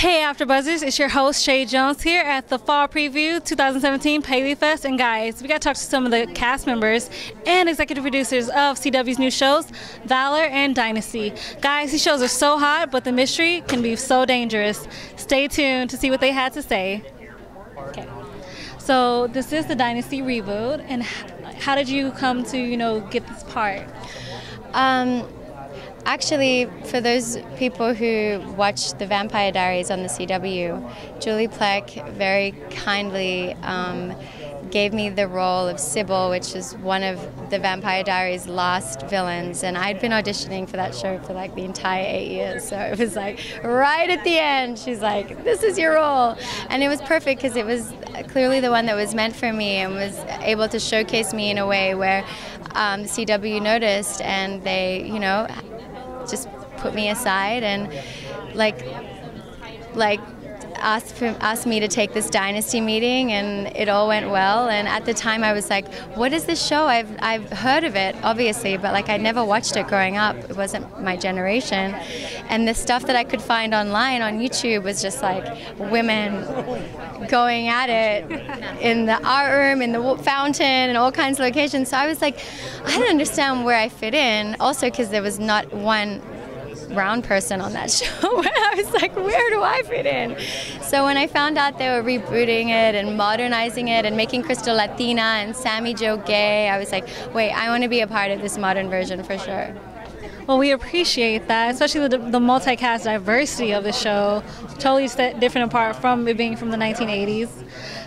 Hey AfterBuzzers, it's your host Shay Jones here at the Fall Preview 2017 PaleyFest, and guys, we got to talk to some of the cast members and executive producers of CW's new shows, Valor and Dynasty. Guys, these shows are so hot, but the mystery can be so dangerous. Stay tuned to see what they had to say. Okay. So this is the Dynasty reboot, and how did you come to, get this part? Actually, for those people who watch The Vampire Diaries on the CW, Julie Plec very kindly gave me the role of Sybil, which is one of The Vampire Diaries' last villains, and I'd been auditioning for that show for like the entire 8 years, so it was like right at the end, she's like, this is your role, and it was perfect because it was clearly the one that was meant for me and was able to showcase me in a way where the CW noticed, and they, just put me aside and asked me to take this Dynasty meeting, and it all went well. And at the time I was like, what is this show? I've heard of it, obviously, but I'd never watched it growing up. It wasn't my generation. And the stuff that I could find online on YouTube was just like women going at it in the art room, in the fountain, and all kinds of locations. So I was like, I didn't understand where I fit in. Also because there was not one brown person on that show. I was like, where do I fit in? So when I found out they were rebooting it and modernizing it and making Crystal Latina and Sammy Jo gay, I was like, wait, I want to be a part of this modern version for sure. Well, we appreciate that, especially the multicast diversity of the show, totally different apart from it being from the 1980s.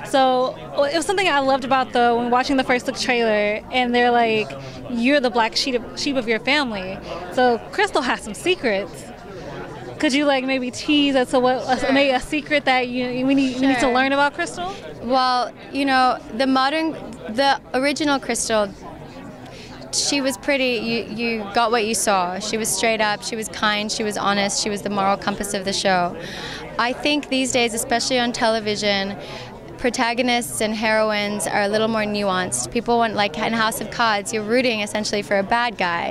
So it was something I loved about when watching the first look trailer, and they're like, you're the black sheep of your family. So Crystal has some secrets. Could you maybe tease as to what maybe a secret that we need to learn about Crystal? Well, the original Crystal, she was pretty, you got what you saw. She was straight up, she was kind, she was honest, she was the moral compass of the show. I think these days, especially on television, protagonists and heroines are a little more nuanced. People want, like in House of Cards, you're rooting essentially for a bad guy,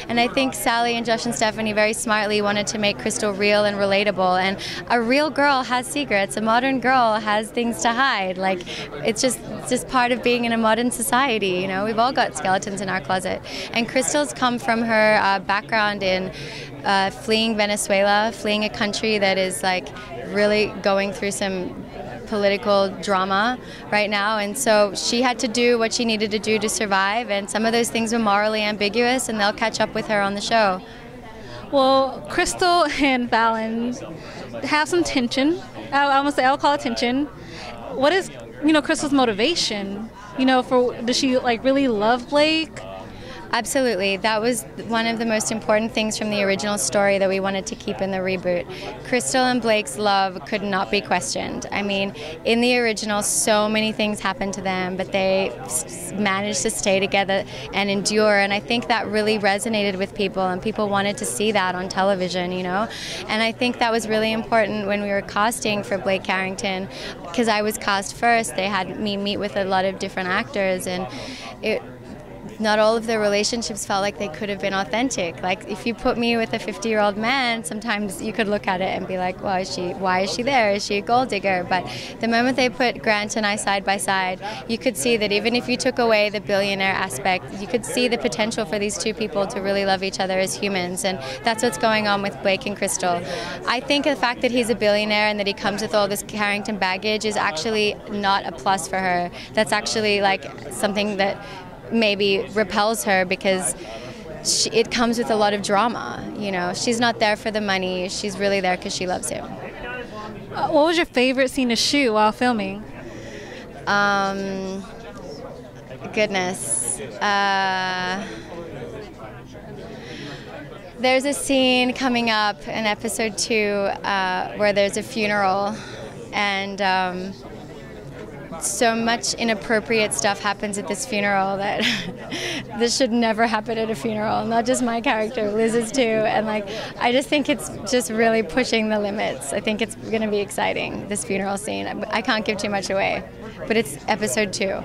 And I think Sally and Josh and Stephanie very smartly wanted to make Crystal real and relatable. And a real girl has secrets. A modern girl has things to hide. It's just part of being in a modern society. We've all got skeletons in our closet. And Crystal's come from her background in fleeing Venezuela, fleeing a country that is really going through some political drama right now, and so she had to do what she needed to do to survive, and some of those things were morally ambiguous, and they'll catch up with her on the show. Well, Crystal and Fallon have some tension. I'll call it tension. What is Crystal's motivation? Does she really love Blake? Absolutely. That was one of the most important things from the original story that we wanted to keep in the reboot. Crystal and Blake's love could not be questioned. I mean, in the original, so many things happened to them, but they managed to stay together and endure, and I think that really resonated with people, and people wanted to see that on television, And I think that was really important when we were casting for Blake Carrington, because I was cast first. They had me meet with a lot of different actors, and not all of their relationships felt like they could have been authentic. If you put me with a 50-year-old man, sometimes you could look at it and be like, well, why is she there? Is she a gold digger? But the moment they put Grant and I side by side, you could see that even if you took away the billionaire aspect, you could see the potential for these two people to really love each other as humans, and that's what's going on with Blake and Crystal. I think the fact that he's a billionaire and that he comes with all this Carrington baggage is actually not a plus for her. That's actually something that maybe repels her, because it comes with a lot of drama. She's not there for the money. She's really there because she loves him. What was your favorite scene to shoot while filming? Goodness. There's a scene coming up in episode 2 where there's a funeral, and so much inappropriate stuff happens at this funeral that this should never happen at a funeral. Not just my character, Liz's too. And I just think it's just really pushing the limits. I think it's going to be exciting, this funeral scene. I can't give too much away, but it's episode 2.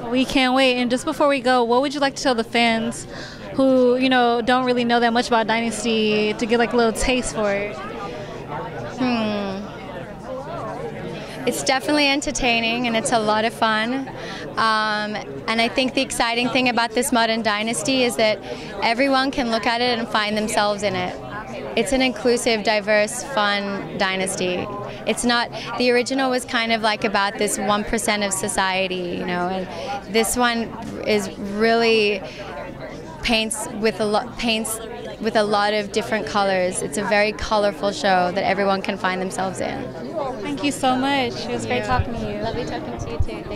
We can't wait. And just before we go, what would you like to tell the fans who, don't really know that much about Dynasty to get a little taste for it? It's definitely entertaining and it's a lot of fun. And I think the exciting thing about this modern Dynasty is that everyone can look at it and find themselves in it. It's an inclusive, diverse, fun Dynasty. It's not, the original was kind of like about this 1% of society, you know, and this one is really paints with a lot of different colors. It's a very colorful show that everyone can find themselves in. Thank you so much. It was great talking to you. Lovely talking to you too.